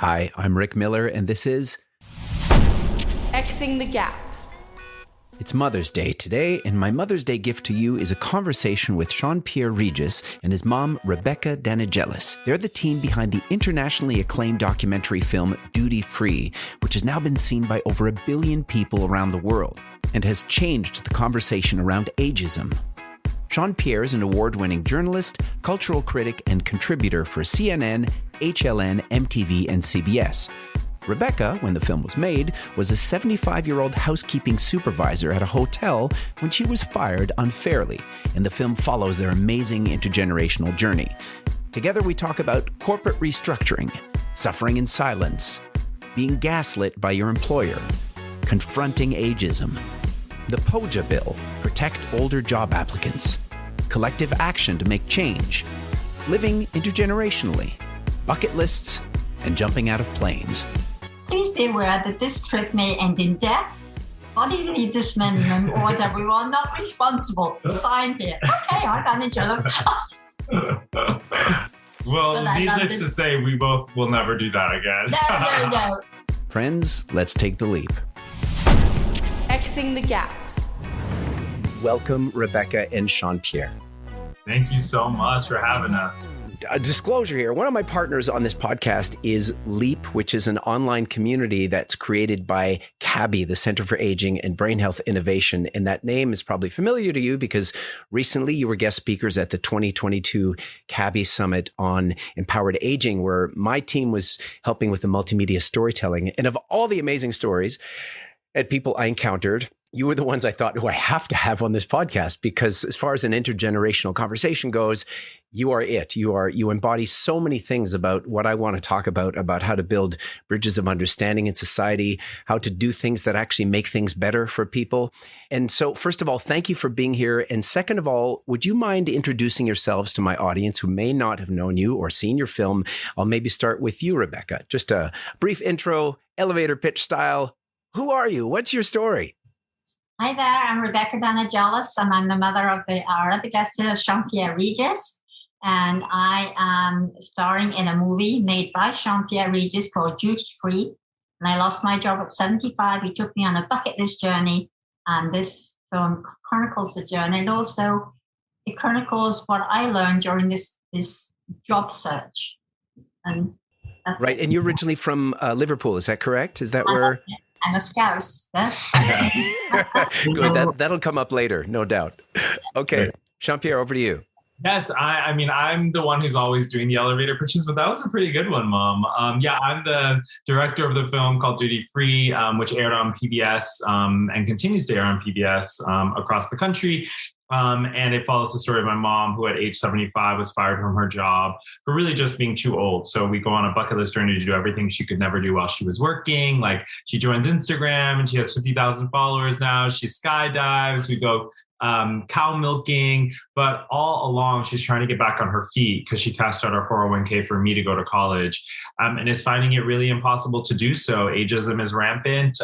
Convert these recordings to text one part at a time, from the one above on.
Hi, I'm Rick Miller, and this is Xing the Gap. It's Mother's Day today, and my Mother's Day gift to you is a conversation with Sian-Pierre Regis and his mom, Rebecca Danigelis. They're the team behind the internationally acclaimed documentary film Duty Free, which has now been seen by over 1 billion people around the world and has changed the conversation around ageism. Sian-Pierre is an award-winning journalist, cultural critic, and contributor for CNN, HLN, MTV, and CBS. Rebecca, when the film was made, was a 75-year-old housekeeping supervisor at a hotel when she was fired unfairly, and the film follows their amazing intergenerational journey. Together we talk about corporate restructuring, suffering in silence, being gaslit by your employer, confronting ageism, the POJA bill, protect older job applicants, collective action to make change, living intergenerationally, bucket lists, and jumping out of planes. Please be aware that this trip may end in death, body leaders minimum order. We are not responsible. Sign here. Okay, I got each other. Well, needless to say, we both will never do that again. No. Friends, let's take the leap. Xing the Gap. Welcome, Rebecca and Sian-Pierre. Thank you so much for having us. A disclosure here. One of my partners on this podcast is LEAP, which is an online community that's created by CABI, the Center for Aging and Brain Health Innovation. And that name is probably familiar to you because recently you were guest speakers at the 2022 CABI Summit on Empowered Aging, where my team was helping with the multimedia storytelling. And of all the amazing stories and people I encountered, you were the ones I thought, I have to have on this podcast, because as far as an intergenerational conversation goes, you are it. You embody so many things about what I want to talk about how to build bridges of understanding in society, how to do things that actually make things better for people. And so, first of all, thank you for being here. And second of all, would you mind introducing yourselves to my audience who may not have known you or seen your film? I'll maybe start with you, Rebecca. Just a brief intro, elevator pitch style. Who are you? What's your story? Hi there, I'm Rebecca Danigelis, and I'm the mother of our other guest here, Sian-Pierre Regis. And I am starring in a movie made by Sian-Pierre Regis called Duty Free. And I lost my job at 75. He took me on a bucket list journey. And this film chronicles the journey. And also it chronicles what I learned during this job search. And that's right. it. And you're originally from Liverpool, is that correct? Is that where... I'm a Scouse. Yes. Good. That'll come up later, no doubt. Okay. Sian-Pierre, over to you. Yes, I'm the one who's always doing the elevator pitches, but that was a pretty good one, Mom. I'm the director of the film called Duty Free, which aired on PBS and continues to air on PBS across the country. And it follows the story of my mom, who at age 75 was fired from her job for really just being too old. So we go on a bucket list journey to do everything she could never do while she was working. Like, she joins Instagram and she has 50,000 followers now. She skydives. We go cow milking, but all along she's trying to get back on her feet because she cashed out her 401k for me to go to college, and is finding it really impossible to do so. Ageism is rampant.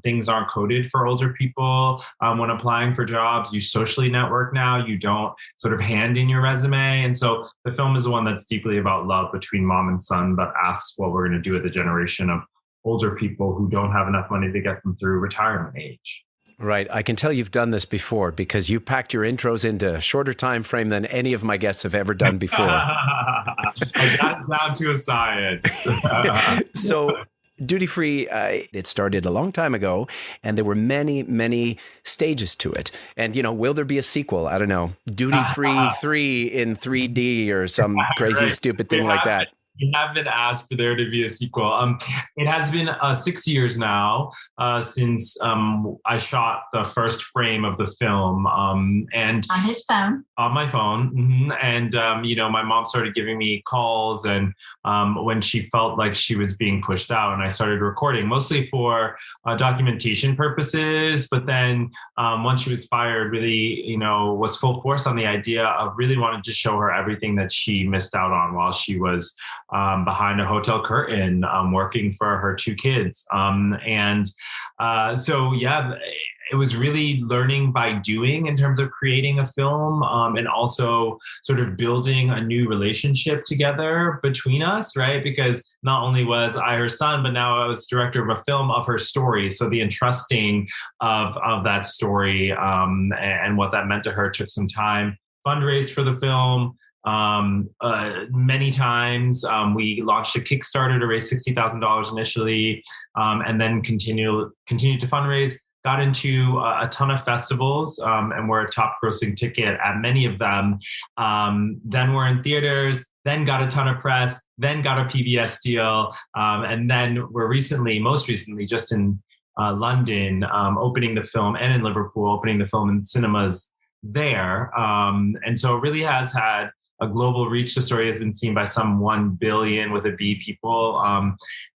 Things aren't coded for older people. When applying for jobs, you socially network now. You don't sort of hand in your resume. And so the film is one that's deeply about love between mom and son, but asks what we're going to do with the generation of older people who don't have enough money to get them through retirement age. Right. I can tell you've done this before because you packed your intros into a shorter time frame than any of my guests have ever done before. I got down to a science. So Duty Free, it started a long time ago, and there were many, many stages to it. And, will there be a sequel? I don't know. Duty Free 3 in 3D or some crazy, stupid thing like that. We have been asked for there to be a sequel. It has been 6 years now since I shot the first frame of the film. And on his phone. On my phone. Mm-hmm. And, my mom started giving me calls, and when she felt like she was being pushed out, and I started recording mostly for documentation purposes. But then once she was fired, really, was full force on the idea of really wanting to show her everything that she missed out on while she was behind a hotel curtain, working for her 2 kids. it was really learning by doing in terms of creating a film, and also sort of building a new relationship together between us, right? Because not only was I her son, but now I was director of a film of her story. So the entrusting of that story and what that meant to her took some time. Fundraised for the film many times. We launched a Kickstarter to raise $60,000 initially, and then continued to fundraise. Got into a ton of festivals, and we're a top grossing ticket at many of them. Then we're in theaters, then got a ton of press, then got a PBS deal. And then we're most recently, just in London, opening the film, and in Liverpool, opening the film in cinemas there. And so it really has had a global reach. The story has been seen by some 1 billion with a B people.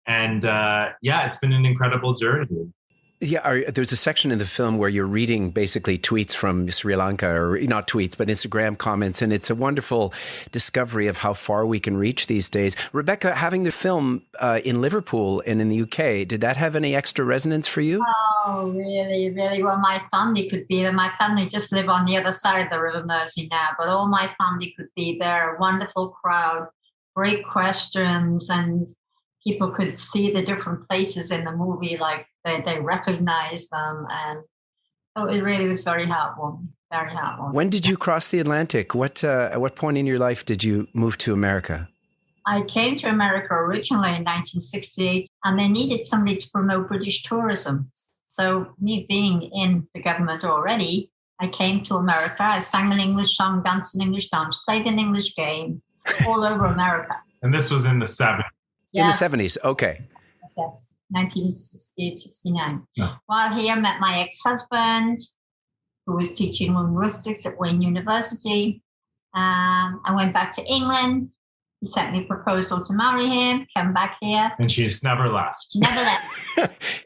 It's been an incredible journey. Yeah, there's a section in the film where you're reading basically tweets from Sri Lanka, or not tweets, but Instagram comments, and it's a wonderful discovery of how far we can reach these days. Rebecca, having the film in Liverpool and in the UK, did that have any extra resonance for you? Oh, really, really? Well, my family could be there. My family just live on the other side of the River Mersey now, but all my family could be there. A wonderful crowd, great questions, and people could see the different places in the movie, like they recognized them. And so it really was very heartwarming, very heartwarming. When did you cross the Atlantic? At what point in your life did you move to America? I came to America originally in 1968, and they needed somebody to promote British tourism. So me being in the government already, I came to America. I sang an English song, danced an English dance, played an English game all over America. And this was in the 70s. Yes. In the 70s, okay. Yes, 1968, 69. Yeah. While here, met my ex-husband, who was teaching linguistics at Wayne University. I went back to England. He sent me a proposal to marry him, come back here. And she's never left. Never left.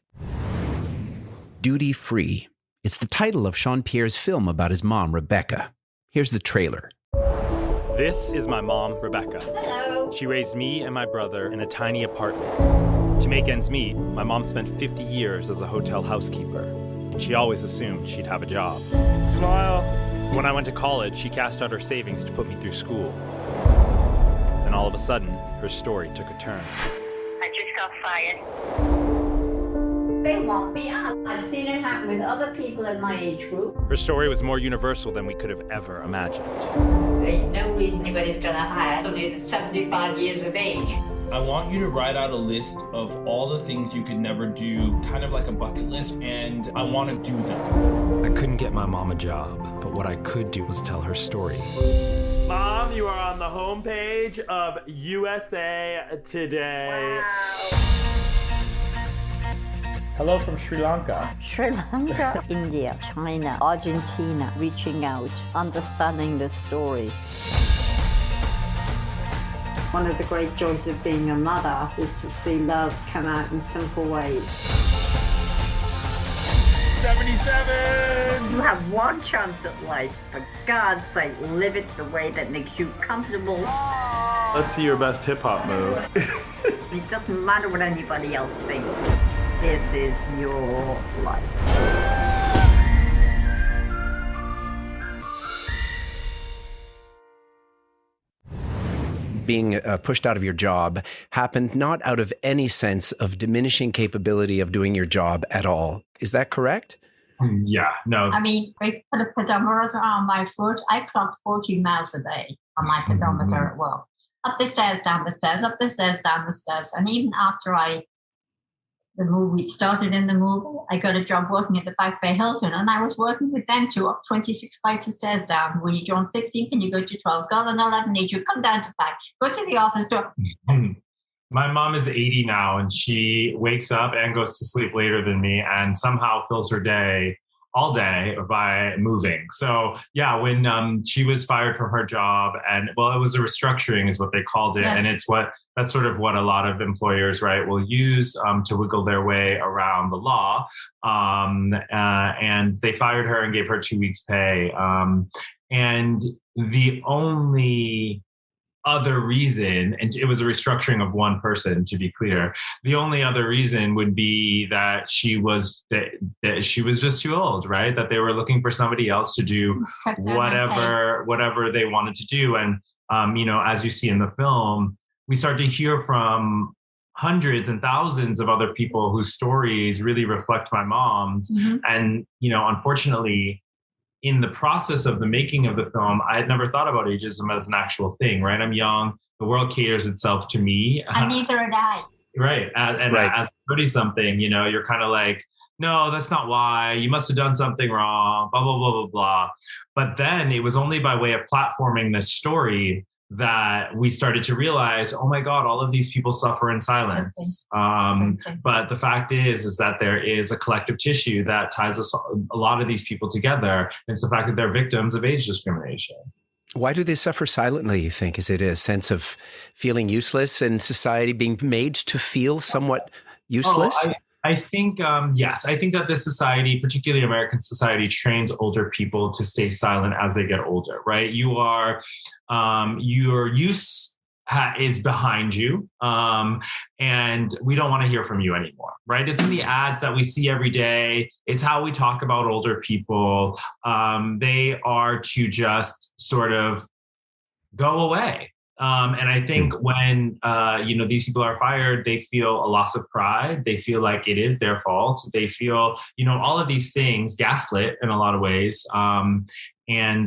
Duty Free. It's the title of Sian-Pierre's film about his mom, Rebecca. Here's the trailer. This is my mom, Rebecca. Hello. She raised me and my brother in a tiny apartment. To make ends meet, my mom spent 50 years as a hotel housekeeper, and she always assumed she'd have a job. Smile. When I went to college, she cashed out her savings to put me through school. Then all of a sudden, her story took a turn. I just got fired. They want me out. I've seen it happen with other people in my age group. Her story was more universal than we could have ever imagined. There ain't no reason anybody's gonna hire somebody that's 75 years of age. I want you to write out a list of all the things you could never do, kind of like a bucket list, and I want to do them. I couldn't get my mom a job, but what I could do was tell her story. Mom, you are on the homepage of USA Today. Wow. Hello from Sri Lanka. Sri Lanka, India, China, Argentina, reaching out, understanding the story. One of the great joys of being a mother is to see love come out in simple ways. 77! You have one chance at life. For God's sake, live it the way that makes you comfortable. Let's see your best hip-hop move. It doesn't matter what anybody else thinks. This is your life. Being pushed out of your job happened not out of any sense of diminishing capability of doing your job at all. Is that correct? Yeah, no. I mean, they put a pedometer on my foot. I clocked 40 miles a day on my pedometer at work. Up the stairs, down the stairs, up the stairs, down the stairs. And even after the movie started in the movie, I got a job working at the Back Bay Hilton, and I was working with them to up 26 flights of stairs down. When you join 15, can you go to 12? Girl, and 11 need you. Come down to 5. Go to the office door. My mom is 80 now, and she wakes up and goes to sleep later than me, and somehow fills her day all day by moving. So yeah, when she was fired from her job, and well, it was a restructuring is what they called it. Yes. And that's sort of what a lot of employers, right, will use to wiggle their way around the law. And they fired her and gave her 2 weeks pay. And the only other reason, and it was a restructuring of one person, to be clear. The only other reason would be that she was just too old, right? That they were looking for somebody else to do whatever they wanted to do. And as you see in the film, we start to hear from hundreds and thousands of other people whose stories really reflect my mom's. Mm-hmm. And unfortunately, in the process of the making of the film, I had never thought about ageism as an actual thing, right? I'm young. The world caters itself to me. And neither had I. Right. And right. As 30-something, you're kind of like, no, that's not why. You must have done something wrong, blah, blah, blah, blah, blah. But then it was only by way of platforming this story that we started to realize, oh my God, all of these people suffer in silence. But the fact is that there is a collective tissue that ties a lot of these people together. It's the fact that they're victims of age discrimination. Why do they suffer silently, you think? Is it a sense of feeling useless in society, being made to feel somewhat useless? I think, yes, I think that this society, particularly American society, trains older people to stay silent as they get older, right? Your use is behind you, and we don't want to hear from you anymore, right? It's in the ads that we see every day. It's how we talk about older people. They are to just sort of go away. And I think when, these people are fired, they feel a loss of pride. They feel like it is their fault. They feel, all of these things, gaslit in a lot of ways. And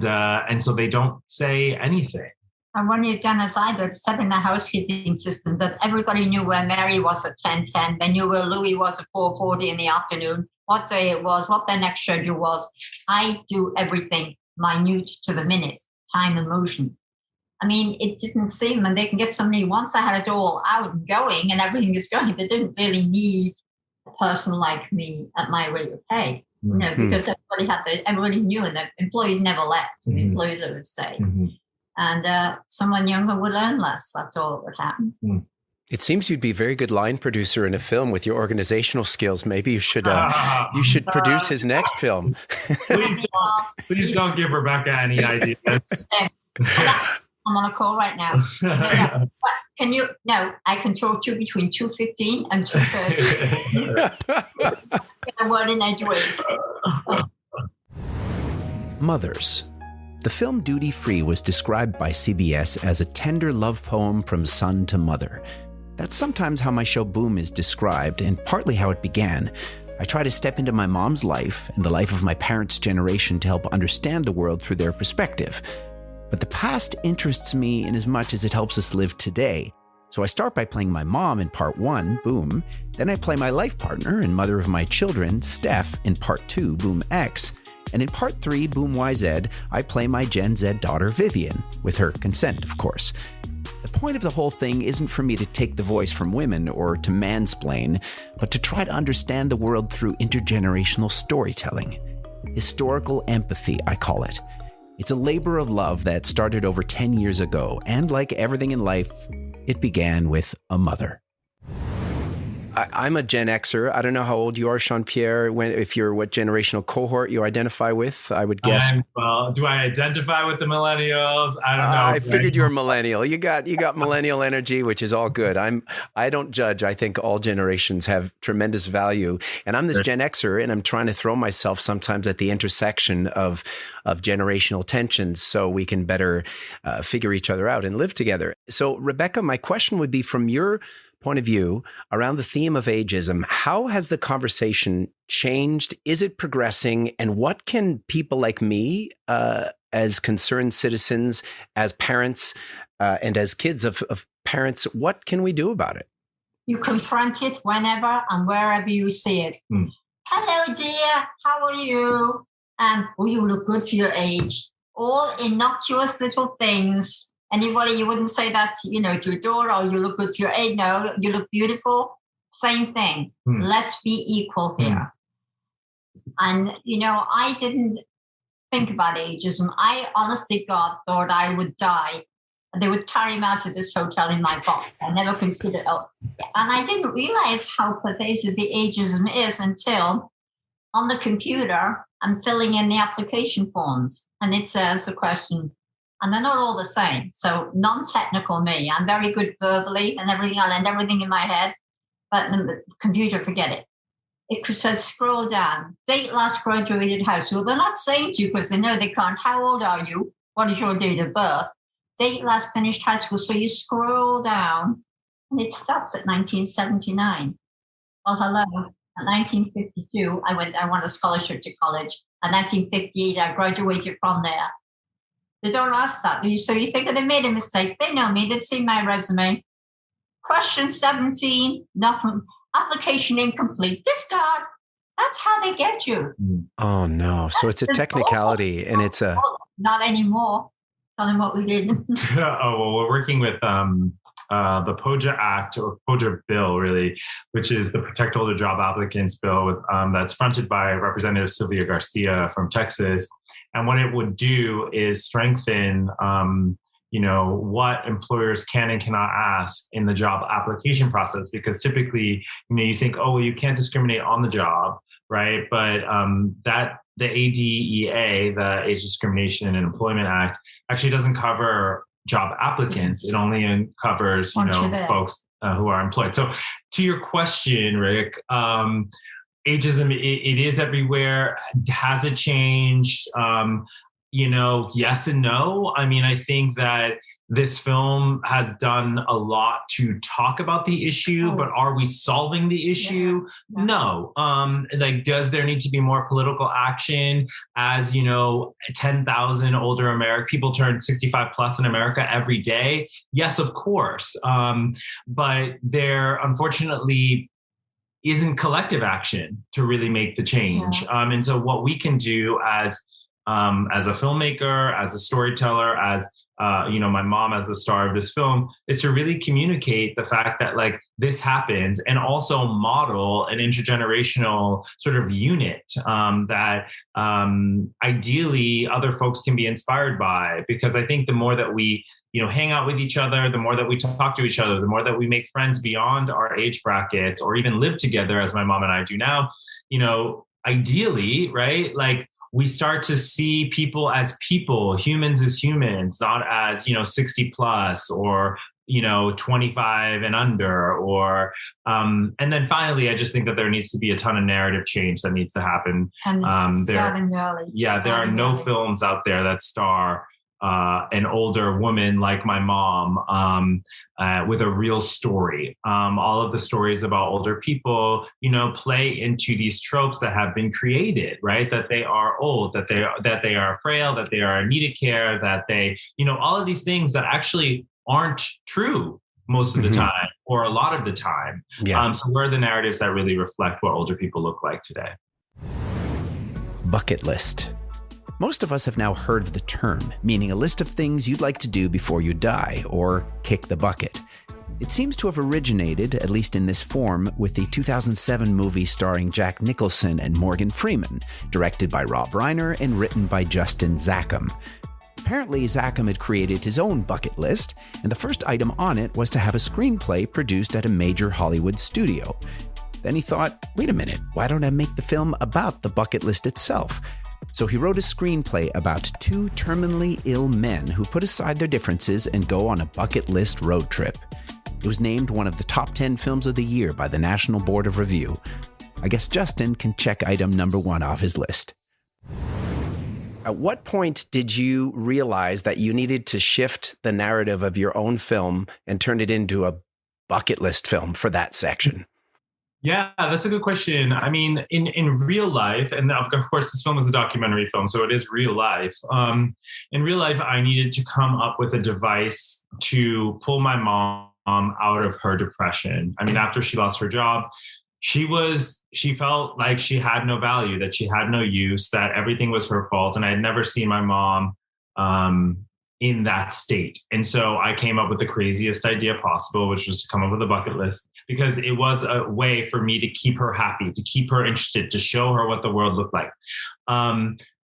so they don't say anything. And when you've done as I did, set in the housekeeping system that everybody knew where Mary was at 10:10. They knew where Louis was at 4:40 in the afternoon, what day it was, what their next schedule was. I do everything minute to the minute, time and motion. I mean, it didn't seem, and they can get somebody, once I had it all out and going and everything is going, they didn't really need a person like me at my rate of pay, because everybody knew, and the employees never left. The employees would stay. And someone younger would earn less. That's all that would happen. It seems you'd be a very good line producer in a film with your organizational skills. Maybe you should produce his next film. Please don't give Rebecca any ideas. I'm on a call right now. Can you? No, I can talk to you between 2:15 and 2:30. A word in edgeways. Mothers. The film Duty Free was described by CBS as a tender love poem from son to mother. That's sometimes how my show Boom is described, and partly how it began. I try to step into my mom's life and the life of my parents' generation to help understand the world through their perspective. But the past interests me in as much as it helps us live today. So I start by playing my mom in part 1, Boom. Then I play my life partner and mother of my children, Steph, in part 2, Boom X. And in part 3, Boom YZ, I play my Gen Z daughter, Vivian, with her consent, of course. The point of the whole thing isn't for me to take the voice from women or to mansplain, but to try to understand the world through intergenerational storytelling. Historical empathy, I call it. It's a labor of love that started over 10 years ago, and like everything in life, it began with a mother. I'm a Gen Xer. I don't know how old you are, Sian-Pierre, what generational cohort you identify with, I would guess. Do I identify with the millennials? I don't know. I figured you were millennial. You got millennial energy, which is all good. I don't judge. I think all generations have tremendous value. And I'm this Gen Xer, and I'm trying to throw myself sometimes at the intersection of generational tensions so we can better figure each other out and live together. So, Rebecca, my question would be, from your point of view around the theme of ageism, how has the conversation changed? Is it progressing? And what can people like me, as concerned citizens, as parents, and as kids of parents, what can we do about it? You confront it whenever and wherever you see it. Hello, dear. How are you? And you look good for your age. All innocuous little things. Anybody, you wouldn't say that, to your daughter, or you look good for your age. No, you look beautiful. Same thing. Let's be equal here. And, I didn't think about ageism. I honestly, God, thought I would die. And they would carry me out to this hotel in my box. I never considered, and I didn't realize how pervasive the ageism is until on the computer, I'm filling in the application forms. And it says the question, And they're not all the same. So non-technical me, I'm very good verbally and everything. I learned everything in my head, but the computer, forget it. It says scroll down, date last graduated high school. They're not saying to you because they know they can't. How old are you? What is your date of birth? Date last finished high school. So you scroll down and it stops at 1979. Well, hello. In 1952, I won a scholarship to college. In 1958, I graduated from there. They don't ask that. So you think they made a mistake. They know me. They've seen my resume. Question 17, nothing. Application incomplete. Discard. That's how they get you. Oh, no. So it's a technicality and it's a... Not anymore. Tell them what we did. Well, we're working with the POJA Act, or POJA bill, really, which is the Protect Older Job Applicants bill that's fronted by Representative Sylvia Garcia from Texas. And what it would do is strengthen, what employers can and cannot ask in the job application process, because typically, you think, oh, well, you can't discriminate on the job, right? But that the ADEA, the Age Discrimination and Employment Act, actually doesn't cover job applicants. It only covers, folks who are employed. So to your question, Rick, ageism, it is everywhere. Has it changed? Yes and no. I mean, I think that this film has done a lot to talk about the issue, but are we solving the issue? Yeah. No. Does there need to be more political action as, 10,000 older people turn 65 plus in America every day? Yes, of course. But there, unfortunately, isn't collective action to really make the change. Yeah. And so what we can do as a filmmaker, as a storyteller, as my mom as the star of this film, is to really communicate the fact that this happens, and also model an intergenerational sort of unit that ideally other folks can be inspired by. Because I think the more that we hang out with each other, the more that we talk to each other, the more that we make friends beyond our age brackets, or even live together as my mom and I do now, ideally, right? We start to see people as people, humans as humans, not as, 60 plus or, 25 and under, or, and then finally, I just think that there needs to be a ton of narrative change that needs to happen. And there are no films out there that star an older woman like my mom with a real story. All of the stories about older people, play into these tropes that have been created, right? That they are old, that they are frail, that they are in need of care, that they, all of these things that actually aren't true most of the time, or a lot of the time. Yeah. So where are the narratives that really reflect what older people look like today? Bucket list. Most of us have now heard of the term, meaning a list of things you'd like to do before you die, or kick the bucket. It seems to have originated, at least in this form, with the 2007 movie starring Jack Nicholson and Morgan Freeman, directed by Rob Reiner and written by Justin Zackham. Apparently, Zackham had created his own bucket list, and the first item on it was to have a screenplay produced at a major Hollywood studio. Then he thought, wait a minute, why don't I make the film about the bucket list itself? So he wrote a screenplay about two terminally ill men who put aside their differences and go on a bucket list road trip. It was named one of the top 10 films of the year by the National Board of Review. I guess Justin can check item number 1 off his list. At what point did you realize that you needed to shift the narrative of your own film and turn it into a bucket list film for that section? Yeah, that's a good question. I mean, in real life, and of course this film is a documentary film, so it is real life. In real life, I needed to come up with a device to pull my mom out of her depression. I mean, after she lost her job, she felt like she had no value, that she had no use, that everything was her fault. And I had never seen my mom in that state. And so I came up with the craziest idea possible, which was to come up with a bucket list, because it was a way for me to keep her happy, to keep her interested, to show her what the world looked like.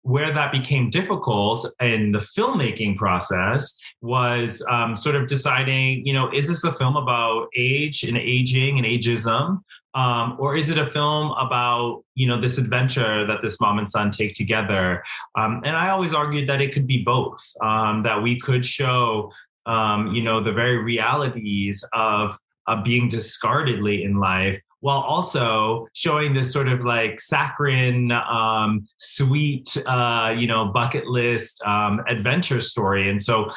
where that became difficult in the filmmaking process was sort of deciding, is this a film about age and aging and ageism? Or is it a film about, this adventure that this mom and son take together? And I always argued that it could be both, that we could show, the very realities of being discarded late in life, while also showing this sort of like saccharine, sweet, bucket list adventure story. And so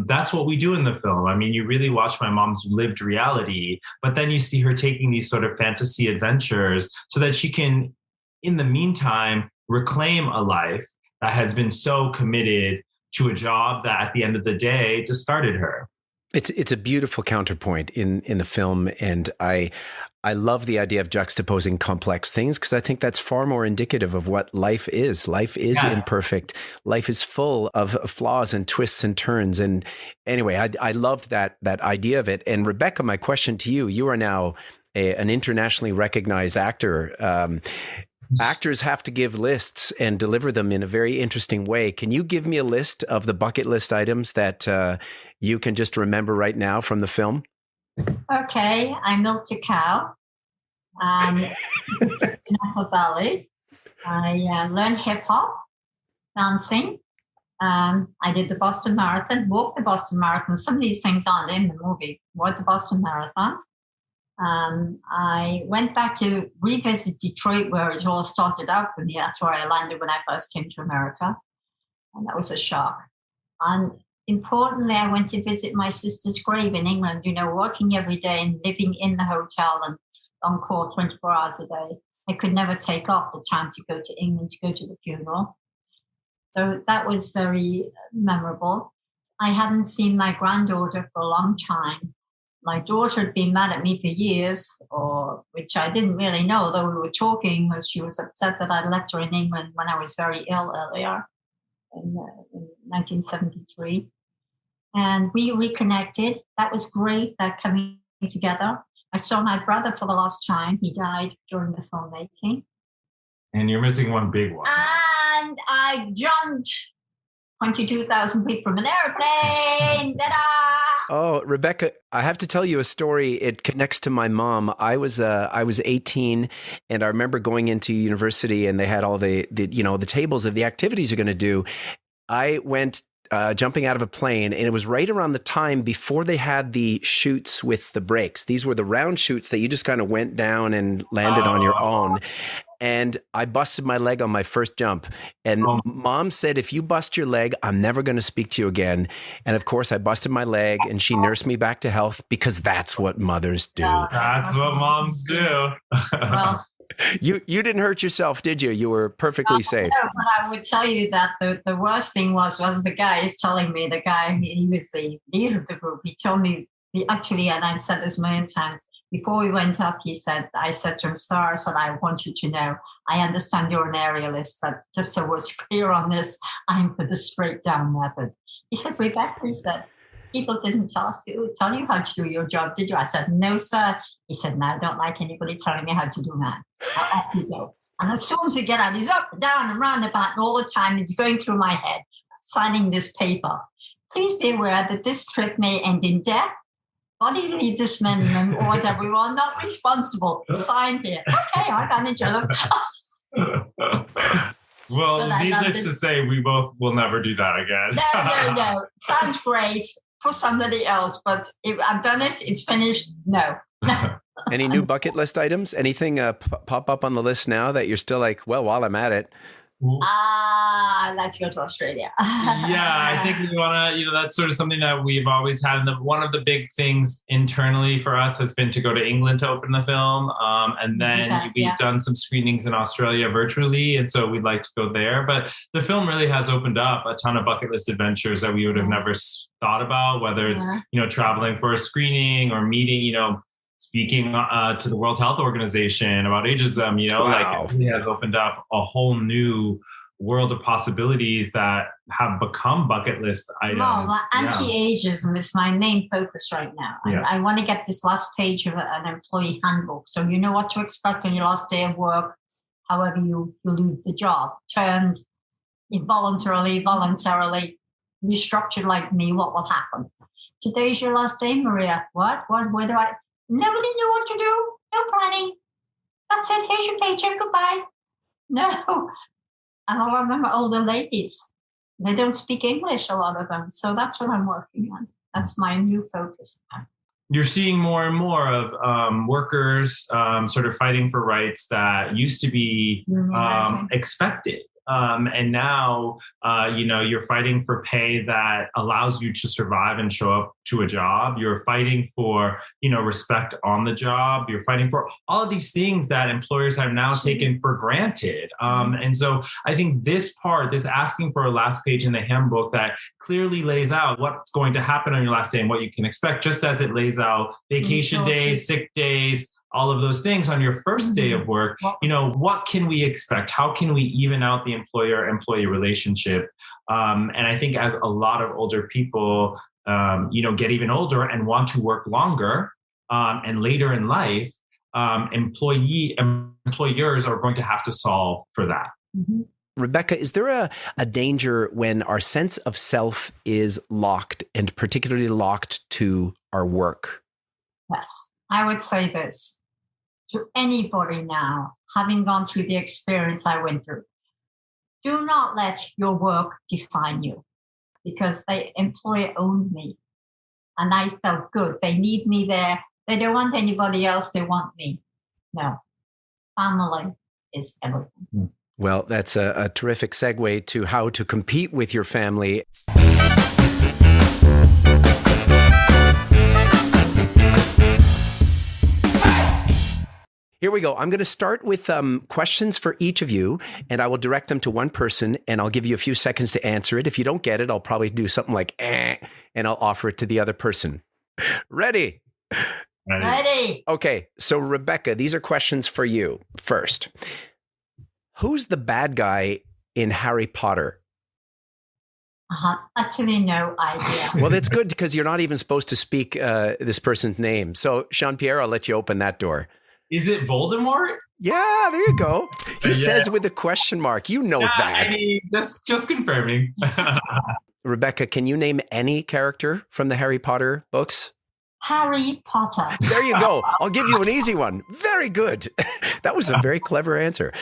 that's what we do in the film. I mean, you really watch my mom's lived reality, but then you see her taking these sort of fantasy adventures so that she can, in the meantime, reclaim a life that has been so committed to a job that at the end of the day discarded her. It's a beautiful counterpoint in the film, and I love the idea of juxtaposing complex things, because I think that's far more indicative of what life is. Life is Yes. imperfect. Life is full of flaws and twists and turns. And anyway, I loved that idea of it. And Rebecca, my question to you: you are now an internationally recognized actor. Actors have to give lists and deliver them in a very interesting way. Can you give me a list of the bucket list items that you can just remember right now from the film? Okay, I milked a cow. In Napa Valley. I learned hip hop, dancing. I did the Boston Marathon, walked the Boston Marathon. Some of these things aren't in the movie. Walked the Boston Marathon. I went back to revisit Detroit, where it all started out for me. That's where I landed when I first came to America. And that was a shock. And importantly, I went to visit my sister's grave in England, working every day and living in the hotel and on call 24 hours a day. I could never take off the time to go to England to go to the funeral. So that was very memorable. I hadn't seen my granddaughter for a long time. My daughter had been mad at me for years, which I didn't really know, though we were talking, was she was upset that I left her in England when I was very ill earlier in 1973. And we reconnected. That was great, that coming together. I saw my brother for the last time. He died during the filmmaking. And you're missing one big one. And I jumped 22,000 feet from an airplane. Ta-da! Oh, Rebecca, I have to tell you a story. It connects to my mom. I was 18, and I remember going into university, and they had all the tables of the activities you're going to do. I went jumping out of a plane, and it was right around the time before they had the chutes with the brakes. These were the round chutes that you just kind of went down and landed on your own. And I busted my leg on my first jump. And Mom said, if you bust your leg, I'm never going to speak to you again. And of course, I busted my leg, and she nursed me back to health, because that's what mothers do. That's what moms do. Well, You didn't hurt yourself, did you? You were perfectly safe. No, but I would tell you that the worst thing was the guy is telling me, he was the leader of the group. He told me, actually, and I've said this a million times, before we went up, I said to him, sir, I said, I want you to know, I understand you're an aerialist, but just so we're clear on this, I'm for the straight down method. He said, Rebecca, he said, people didn't tell you how to do your job, did you? I said, no, sir. He said, no, I don't like anybody telling me how to do that. Now off you go. And as soon as we get out, he's up, down, and round about, and all the time it's going through my head, signing this paper. Please be aware that this trip may end in death, bodily dismemberment, or whatever. We are not responsible. Sign here. Okay, I got jealous. Well, needless to say, we both will never do that again. No. Sounds great for somebody else, but if I've done it, it's finished. No. Any new bucket list items? Anything pop up on the list now that you're still like, well, while I'm at it? I'd like to go to Australia. Yeah, I think we want to, that's sort of something that we've always had. One of the big things internally for us has been to go to England to open the film. And then we've done some screenings in Australia virtually. And so we'd like to go there. But the film really has opened up a ton of bucket list adventures that we would have never thought about, whether it's, traveling for a screening or meeting, speaking to the World Health Organization about ageism, Wow. It really has opened up a whole new world of possibilities that have become bucket list items. Well, anti-ageism is my main focus right now. Yeah. I want to get this last page of an employee handbook, so you know what to expect on your last day of work, however you lose the job, turned involuntarily, voluntarily restructured like me, what will happen? Today's your last day, Maria. What? Where do I? Nobody knew what to do. No planning. That's it. Here's your paycheck. Goodbye. No. And a lot of them are older ladies. They don't speak English, a lot of them. So that's what I'm working on. That's my new focus now. You're seeing more and more of workers sort of fighting for rights that used to be expected. And now, you're fighting for pay that allows you to survive and show up to a job. You're fighting for, respect on the job. You're fighting for all of these things that employers have now taken for granted. And so I think this asking for a last page in the handbook that clearly lays out what's going to happen on your last day and what you can expect, just as it lays out vacation days, sick days, all of those things on your first day of work, what can we expect? How can we even out the employer-employee relationship? And I think as a lot of older people, get even older and want to work longer and later in life, employers are going to have to solve for that. Mm-hmm. Rebecca, is there a danger when our sense of self is locked, and particularly locked to our work? Yes, I would say this to anybody now, having gone through the experience I went through. Do not let your work define you, because the employer owned me and I felt good. They need me there. They don't want anybody else. They want me. No, family is everything. Well, that's a terrific segue to how to compete with your family. Here we go. I'm going to start with questions for each of you, and I will direct them to one person, and I'll give you a few seconds to answer it. If you don't get it, I'll probably do something like, and I'll offer it to the other person. Ready? Ready. Okay. So, Rebecca, these are questions for you. First, who's the bad guy in Harry Potter? Actually, no idea. Well, that's good, because you're not even supposed to speak this person's name. So, Sian-Pierre, I'll let you open that door. Is it Voldemort? Yeah, there you go. He says with a question mark. You know that. I mean, just confirming. Rebecca, can you name any character from the Harry Potter books? Harry Potter. There you go. I'll give you an easy one. Very good. That was a very clever answer.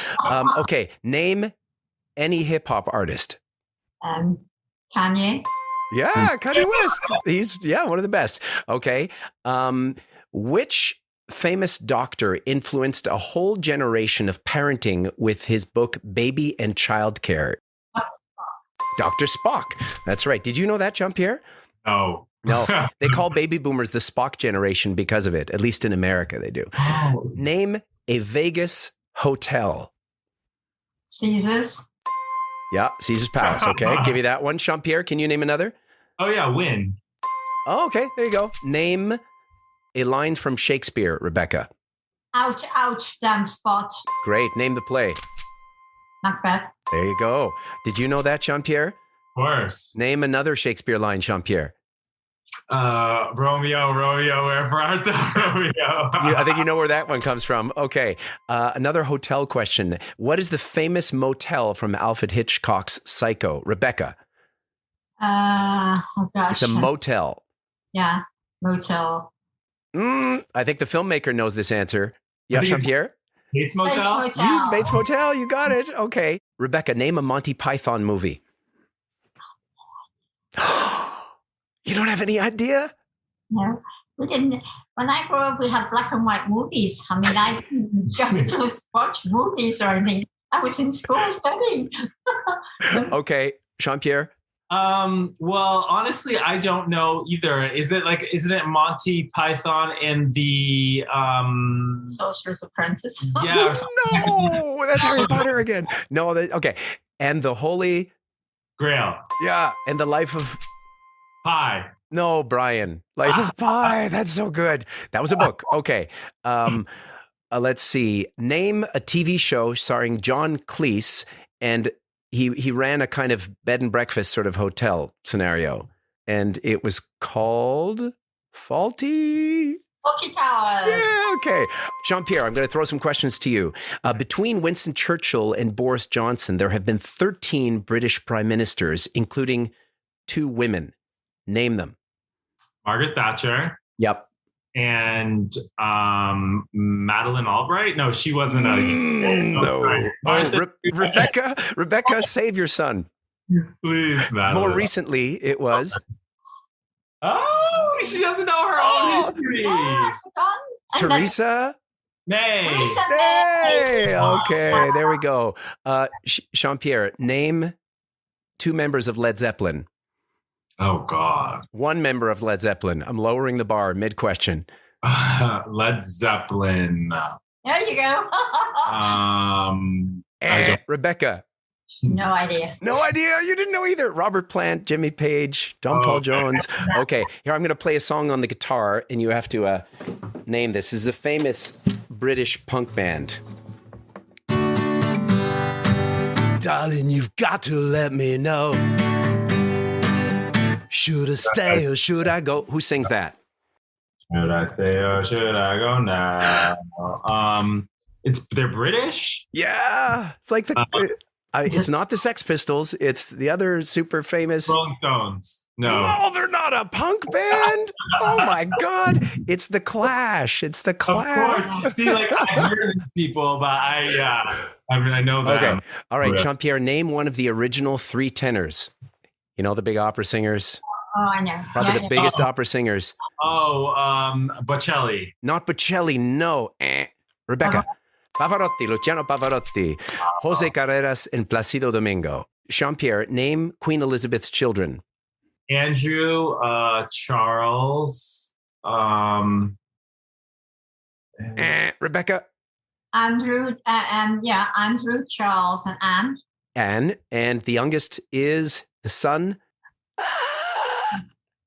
Okay, name any hip-hop artist. Kanye. Yeah, Kanye West. He's, one of the best. Okay. Which famous doctor influenced a whole generation of parenting with his book, Baby and Child Care? Dr. Spock. That's right. Did you know that, Sian-Pierre? No. No. They call baby boomers the Spock generation because of it. At least in America, they do. Oh. Name a Vegas hotel. Caesars. Yeah, Caesar's Palace. Okay, give you that one. Sian-Pierre, can you name another? Oh, yeah, Win. Oh, okay, there you go. Name a line from Shakespeare, Rebecca. Ouch, ouch, damn spot. Great. Name the play. Macbeth. There you go. Did you know that, Sian-Pierre? Of course. Name another Shakespeare line, Sian-Pierre. Romeo, wherefore art thou, Romeo? I think you know where that one comes from. Okay. Another hotel question. What is the famous motel from Alfred Hitchcock's Psycho? Rebecca. Oh, gosh. It's a motel. Yeah, motel. I think the filmmaker knows this answer. Yeah, Sian-Pierre? Bates Motel? Bates Motel, you got it. Okay. Rebecca, name a Monty Python movie. You don't have any idea? No, we didn't. When I grew up, we had black and white movies. I mean, I didn't go to watch movies or anything. I was in school studying. Okay. Sian-Pierre? Well, honestly, I don't know either. Isn't it Monty Python in the Sorcerer's Apprentice? Yeah. No, that's Harry Potter again. No, okay. And the Holy Grail. Yeah, and the Life of Pi. No, Brian. Life of Pi. That's so good. That was a book. Okay. Let's see. Name a TV show starring John Cleese, and he ran a kind of bed and breakfast sort of hotel scenario, and it was called Faulty Fawlty Towers. Yeah, okay. Sian-Pierre, I'm going to throw some questions to you. Between Winston Churchill and Boris Johnson, there have been 13 British prime ministers, including 2 women. Name them. Margaret Thatcher. Yep. And Madeleine Albright? No, she wasn't a... No. Rebecca, save your son. Please, Madeleine. More recently, it was... Oh, she doesn't know her own history. Theresa May. May. Okay, there we go. Sian-Pierre, name 2 members of Led Zeppelin. Oh, God. 1 member of Led Zeppelin. I'm lowering the bar mid-question. Led Zeppelin. There you go. Rebecca. No idea. No idea. You didn't know either. Robert Plant, Jimmy Page, John Paul Jones. Okay, here I'm going to play a song on the guitar, and you have to name this. This is a famous British punk band. Darling, you've got to let me know. Should I stay or should I go? Who sings that? Should I stay or should I go now? They're British? Yeah. It's like it's not the Sex Pistols. It's the other super famous Rolling Stones. No. Oh, they're not a punk band. Oh my God. It's the Clash. It's the Clash. Of course. See, like I've heard of these people, but I know them. Okay. All right, Sian-Pierre, name one of the original 3 tenors. You know, the big opera singers. Oh, I know. Probably the biggest opera singers. Bocelli. Not Bocelli, no. Rebecca. Pavarotti, Luciano Pavarotti, Jose Carreras, and Placido Domingo. Sian-Pierre, name Queen Elizabeth's children. Andrew, Charles, Rebecca. Andrew, Andrew, Charles, and Anne. Anne, and the youngest is the son.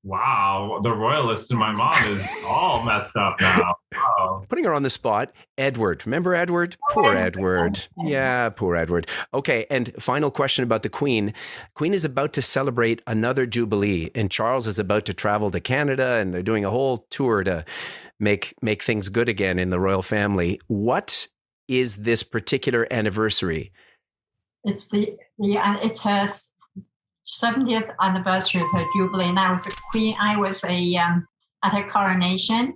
Wow, the royalist in my mom is all messed up now. Oh. Putting her on the spot, Edward. Remember Edward? Poor Edward. Yeah, poor Edward. Okay, and final question about the Queen. Queen is about to celebrate another jubilee, and Charles is about to travel to Canada, and they're doing a whole tour to make things good again in the royal family. What is this particular anniversary? It's it's her 70th anniversary of her jubilee, and I was a queen. I was at her coronation.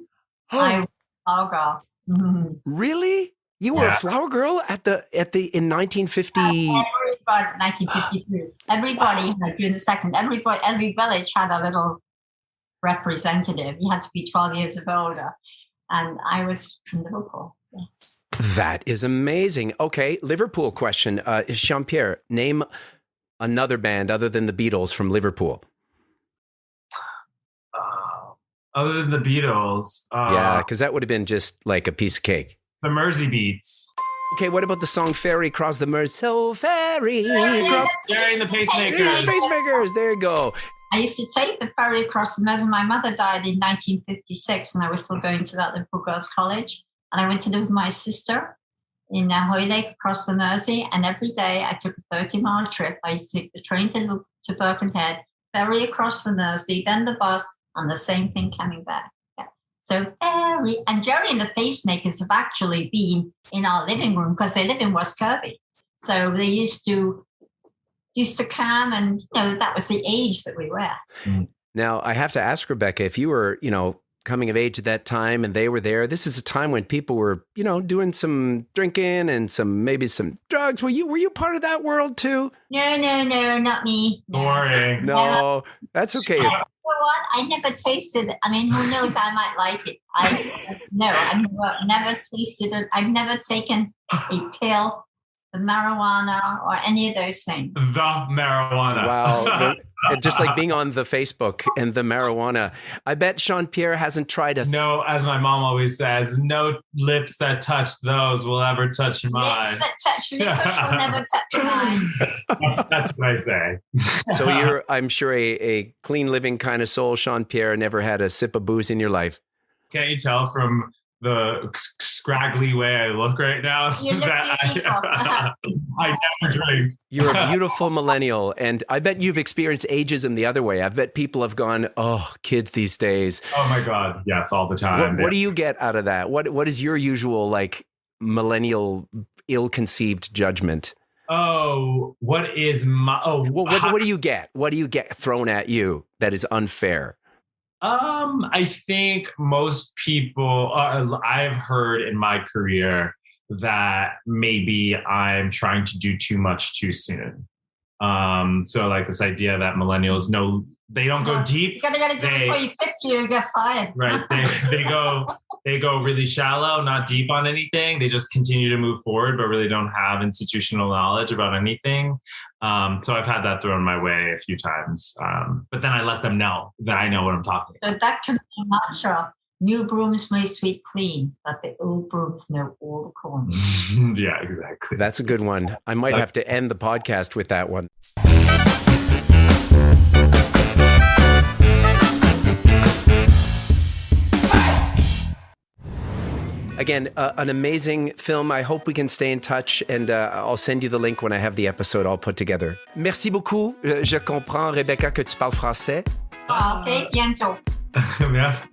I was a flower girl. Mm-hmm. Really? You were a flower girl in 1950? 1953. Everybody during the second. Every village had a little representative. You had to be 12 years of older, and I was from Liverpool. Yes. That is amazing. Okay, Liverpool question. Sian-Pierre, name another band other than the Beatles from Liverpool. Other than the Beatles. Yeah, because that would have been just like a piece of cake. The Mersey Beats. Okay, what about the song Ferry Cross the Mersey? So ferry cross... Jerry and the Pacemakers. Pacemakers, there you go. I used to take the ferry across the Mersey. My mother died in 1956, and I was still going to that Liverpool Girls' College. And I went to live with my sister in Hoylake across the Mersey. And every day I took a 30-mile trip. I used to take the train to Birkenhead, ferry across the Mersey, then the bus, and the same thing coming back. Yeah. So ferry. And Jerry and the Pacemakers have actually been in our living room because they live in West Kirby. So they used to come, and that was the age that we were. Now, I have to ask Rebecca, if you were, coming of age at that time and they were there, this is a time when people were, doing some drinking and maybe some drugs. Were you part of that world too? No, not me. No. Boring. No, that's okay. You know what? I never tasted it. I mean, who knows? I might like it. I've never tasted it. I've never taken a pill, the marijuana, or any of those things. The marijuana. Wow. Just like being on the Facebook and the marijuana. I bet Sian-Pierre hasn't tried No, as my mom always says, no lips that touch those will ever touch mine. Lips that touch lips will never touch mine. That's what I say. So you're, I'm sure, a clean living kind of soul, Sian-Pierre, never had a sip of booze in your life. Can't you tell from scraggly way I look right now. You look I never drink. You're a beautiful millennial, and I bet you've experienced ageism the other way. I bet people have gone, oh, kids these days. Oh my God, yes, all the time. What do you get out of that? What is your usual like millennial ill-conceived judgment? Oh, what is my what do you get? What do you get thrown at you that is unfair? I think most people, I've heard in my career that maybe I'm trying to do too much too soon. So like this idea that millennials they don't go deep. You gotta do it before you 50, you get fired. Right. They go really shallow, not deep on anything. They just continue to move forward, but really don't have institutional knowledge about anything. So I've had that thrown my way a few times. But then I let them know that I know what I'm talking about. So that can be a mantra. New brooms may sweep clean, but the old brooms know all the corners. Yeah, exactly. That's a good one. I might have to end the podcast with that one. Again, an amazing film. I hope we can stay in touch, and I'll send you the link when I have the episode all put together. Merci beaucoup. Je comprends, Rebecca, que tu parles français. OK, bientôt. Merci.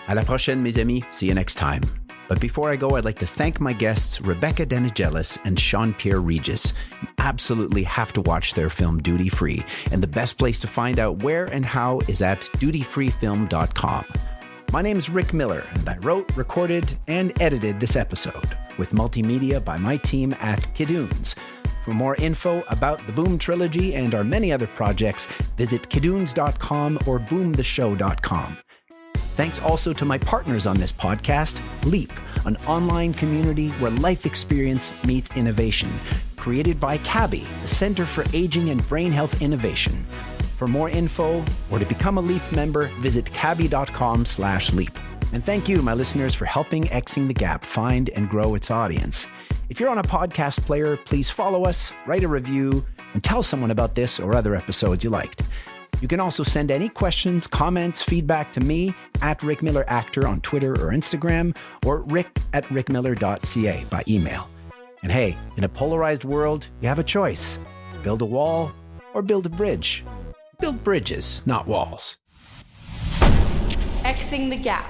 À la prochaine, mes amis. See you next time. But before I go, I'd like to thank my guests, Rebecca Danigelis and Sian-Pierre Regis. You absolutely have to watch their film Duty Free, and the best place to find out where and how is at dutyfreefilm.com. My name's Rick Miller, and I wrote, recorded, and edited this episode with multimedia by my team at Kidunes. For more info about the Boom Trilogy and our many other projects, visit kidunes.com or boomtheshow.com. Thanks also to my partners on this podcast, Leap, an online community where life experience meets innovation, created by CABI, the Center for Aging and Brain Health Innovation. For more info or to become a Leap member, visit cabi.com/leap. And thank you, my listeners, for helping Xing the Gap find and grow its audience. If you're on a podcast player, please follow us, write a review, and tell someone about this or other episodes you liked. You can also send any questions, comments, feedback to me at Rick Miller Actor on Twitter or Instagram, or rick@rickmiller.ca by email. And hey, in a polarized world, you have a choice. Build a wall or build a bridge. Build bridges, not walls. Xing the Gap.